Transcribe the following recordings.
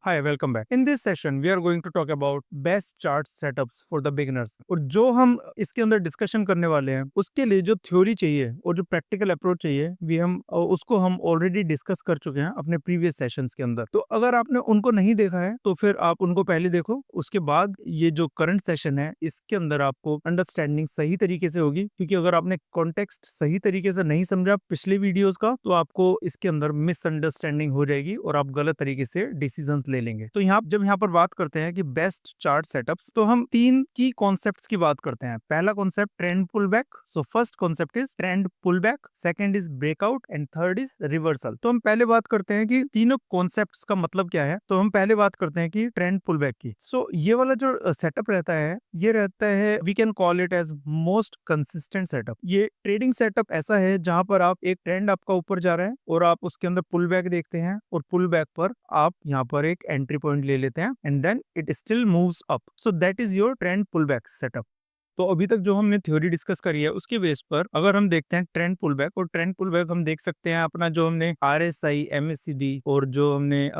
Hi, welcome back. In this session, we are going to talk about best chart setups for the beginners. और जो हम इसके अंदर discussion करने वाले हैं, उसके लिए जो थ्योरी चाहिए और जो प्रैक्टिकल अप्रोच चाहिए, उसको हम ऑलरेडी डिस्कस कर चुके हैं अपने प्रीवियस सेशंस के अंदर। तो अगर आपने उनको नहीं देखा है, तो फिर आप उनको पहले देखो। उसके बाद ये जो करंट सेशन है, इसके अंदर आपको अंडरस्टैंडिंग सही तरीके से होगी, क्योंकि अगर आपने कॉन्टेक्स्ट सही तरीके से नहीं समझा पिछले वीडियोस का, तो आपको इसके अंदर मिसअंडरस्टैंडिंग हो जाएगी और आप गलत तरीके से डिसीजंस ले लेंगे। तो यहाँ पर बात करते हैं कि बेस्ट चार्ट सेटअप्स, तो हम तीन की कॉन्सेप्ट्स की बात करते हैं। पहला concept trend pull back. So first concept is trend pull back, second is breakout and third is reversal. तो हम पहले बात करते हैं कि तीनों कॉन्सेप्ट्स का मतलब क्या है। तो हम पहले बात करते हैं कि ट्रेंड पुल बैक की। सो ये वाला जो सेटअप रहता है, ये रहता है, we can call it as most consistent setup. ये ट्रेडिंग सेटअप ऐसा है जहां पर आप एक ट्रेंड आपका ऊपर जा रहा है और आप उसके अंदर पुल बैक देखते हैं, और पुल बैक पर आप यहाँ पर एक एंट्री पॉइंट ले लेते हैं and then it still moves up. So that is your trend pull back setup. तो अभी तक जो हमने थ्योरी डिस्कस करी है, उसके बेस पर अगर हम देखते हैं ट्रेंड पुल बैक, और ट्रेंड पुल बैक हम देख सकते हैं अपना जो हमने RSI, MACD और जो हमने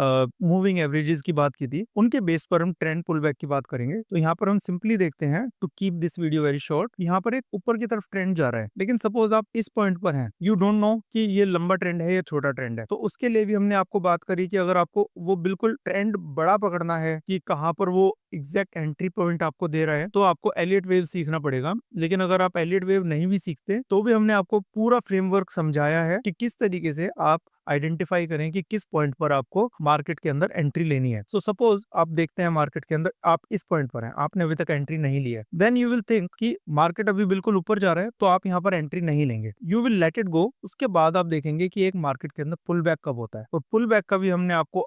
मूविंग एवरेजेस की बात की थी, उनके बेस पर हम ट्रेंड पुल बैक की बात करेंगे। तो यहाँ पर हम सिंपली देखते हैं, to keep this video very short, यहाँ पर एक ऊपर की तरफ ट्रेंड जा रहा है, लेकिन सपोज आप इस पॉइंट पर हैं, यू डोंट नो कि ये लंबा ट्रेंड है या छोटा ट्रेंड है। तो उसके लिए भी हमने आपको बात करी कि अगर आपको वो बिल्कुल ट्रेंड बड़ा पकड़ना है कि कहाँ पर वो एग्जैक्ट एंट्री पॉइंट आपको दे रहा है, तो आपको एलियट वेव सीखना पड़ेगा। लेकिन अगर आप एलियट वेव नहीं भी सीखते, तो भी हमने आपको पूरा फ्रेमवर्क समझाया है कि किस तरीके से आप आइडेंटिफाई करें कि किस पॉइंट पर आपको मार्केट के अंदर एंट्री लेनी है। सो सपोज आप देखते हैं मार्केट के अंदर आप इस पॉइंट पर हैं, आपने अभी तक एंट्री नहीं ली है, देन यू विल थिंक कि मार्केट अभी बिल्कुल ऊपर जा रहा है, तो आप यहाँ पर एंट्री नहीं लेंगे, you will let it go. उसके बाद आप देखेंगे कि एक मार्केट के अंदर पुल बैक कब होता है। तो पुल बैक का भी हमने आपको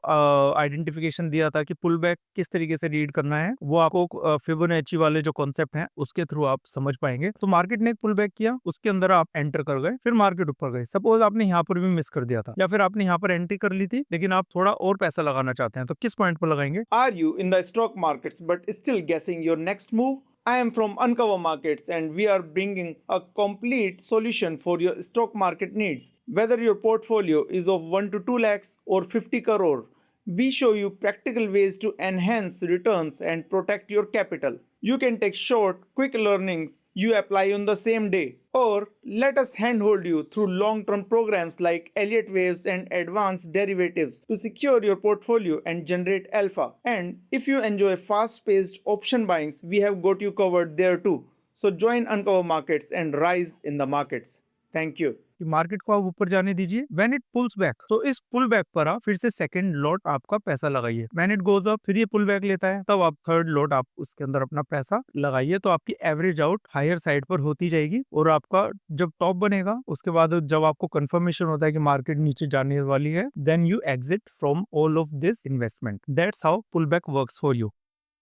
आइडेंटिफिकेशन दिया था कि पुल बैक किस तरीके से रीड करना है, वो आपको फिबोनाची वाले जो कॉन्सेप्ट हैं उसके थ्रू आप समझ पाएंगे। तो मार्केट ने एक पुल बैक किया, उसके अंदर आप एंटर कर गए, फिर मार्केट ऊपर गई। सपोज आपने यहाँ पर भी मिस कर दिया था, या फिर आपने यहाँ पर एंट्री कर ली थी, लेकिन आप थोड़ा और पैसा लगाना चाहते हैं, तो किस पॉइंट पर लगाएंगे? Are you in the stock markets but still guessing your next move? I am from Uncover Markets and we are bringing a complete solution for your stock market needs. Whether your portfolio is of 1 to 2 lakhs or 50 crore, we show you practical ways to enhance returns and protect your capital. You can take short, quick learnings you apply on the same day. Or let us handhold you through long term programs like Elliott Waves and advanced derivatives to secure your portfolio and generate alpha. And if you enjoy fast paced option buyings, we have got you covered there too. So join Uncover Markets and rise in the markets. Thank you. कि market को आप ऊपर जाने दीजिए। When it pools back, तो इस pull back पर आप फिर से सेकंड लॉट आपका पैसा लगाइए। व्हेन इट गोज अप, फिर ये पुल बैक लेता है, तब आप थर्ड लॉट आप उसके अंदर अपना पैसा लगाइए। तो आपकी एवरेज आउट हायर साइड पर होती जाएगी, और आपका जब टॉप बनेगा, उसके बाद जब आपको कंफर्मेशन होता है कि मार्केट नीचे जाने वाली है, then you exit from all of this investment. That's how pull back works for you.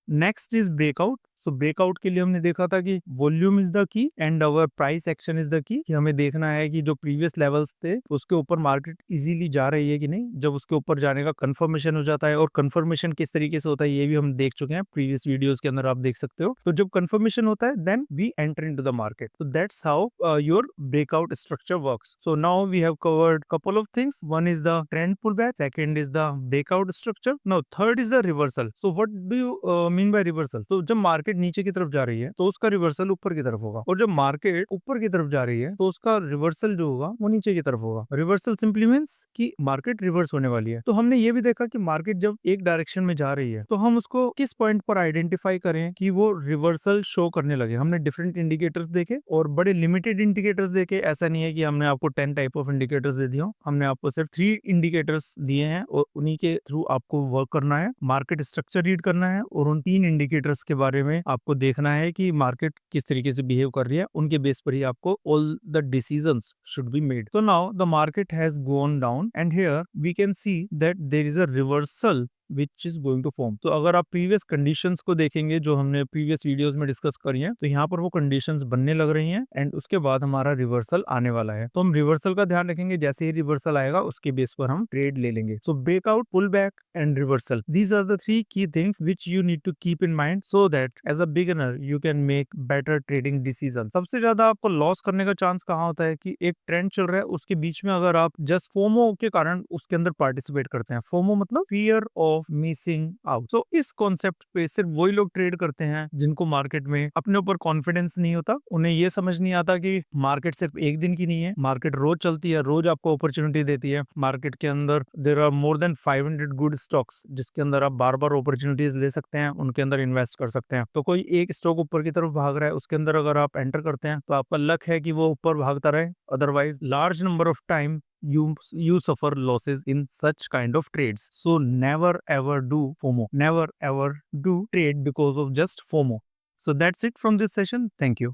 Next is breakout. So breakout के लिए हमने देखा था कि volume is the key and our price action is the key, कि हमें देखना है कि जो प्रीवियस लेवल्स थे उसके ऊपर मार्केट इजीली जा रही है कि नहीं। जब उसके ऊपर जाने का कंफर्मेशन हो जाता है, और कंफर्मेशन किस तरीके से होता है ये भी हम देख चुके हैं प्रीवियस वीडियोस के अंदर, आप देख सकते हो। तो जब कंफर्मेशन होता है, then we enter into the market. तो that's how your breakout structure works. So now we have covered couple of things. One is the trend pull back, second is the breakout structure, now third is the reversal. So what do you mean by reversal? तो जब market नीचे की तरफ जा रही है, तो उसका रिवर्सल ऊपर की तरफ होगा, और जब मार्केट ऊपर की तरफ जा रही है, तो उसका रिवर्सल जो होगा वो नीचे की तरफ होगा। रिवर्सल सिंपली मींस कि मार्केट रिवर्स होने वाली है। तो हमने ये भी देखा कि मार्केट जब एक डायरेक्शन में जा रही है, तो हम उसको किस पॉइंट पर आइडेंटिफाई करें कि वो रिवर्सल शो करने लगे। हमने डिफरेंट इंडिकेटर्स देखे, और बड़े लिमिटेड इंडिकेटर्स देखे। ऐसा नहीं है कि हमने आपको 10 टाइप ऑफ इंडिकेटर्स दे दिया, हमने आपको सिर्फ 3 इंडिकेटर्स दिए हैं, और उन्हीं के थ्रू आपको वर्क करना है, मार्केट स्ट्रक्चर रीड करना है, और उन 3 इंडिकेटर्स के बारे में आपको देखना है कि मार्केट किस तरीके से बिहेव कर रही है। उनके बेस पर ही आपको all the decisions should be made. So now the market has gone down, and here we can see that there is a reversal which is going to form. तो अगर आप प्रीवियस कंडीशंस को देखेंगे जो हमने previous videos में discuss करी हैं, तो यहाँ पर वो कंडीशंस बनने लग रही हैं, एंड उसके बाद हमारा रिवर्सल आने वाला है। तो हम रिवर्सल का ध्यान रखेंगे, जैसे ही रिवर्सल आएगा उसके बेस पर हम ट्रेड ले लेंगे। So breakout, pull back and reversal, these are the 3 key things which you need to keep in mind, so that as a beginner you can make better trading decision. सबसे ज्यादा आपको loss करने का chance कहाँ होता है कि एक ट्रेंड चल रहा है, उसके बीच में अगर आप जस्ट फोमो के कारण उसके अंदर पार्टिसिपेट करते हैं। फोमो मतलब fear of of missing out. तो इस कॉन्सेप्ट पे सिर्फ वही लोग ट्रेड करते हैं जिनको मार्केट में अपने ऊपर कॉन्फिडेंस नहीं होता। उन्हें ये समझ नहीं आता कि मार्केट सिर्फ एक दिन की नहीं है, मार्केट रोज चलती है, रोज आपको अपॉर्चुनिटी देती है। मार्केट के अंदर there are more than 500 good stocks जिसके अंदर आप बार बार अपॉर्चुनिटीज ले सकते हैं, उनके अंदर इन्वेस्ट कर सकते हैं। तो कोई एक स्टॉक ऊपर की तरफ भाग रहा है, उसके अंदर अगर आप एंटर करते हैं तो आपका लक है कि वो ऊपर भागता रहे, otherwise large number of time you suffer losses in such kind of trades. So never ever do FOMO. Never ever do trade because of just FOMO. So that's it from this session. Thank you.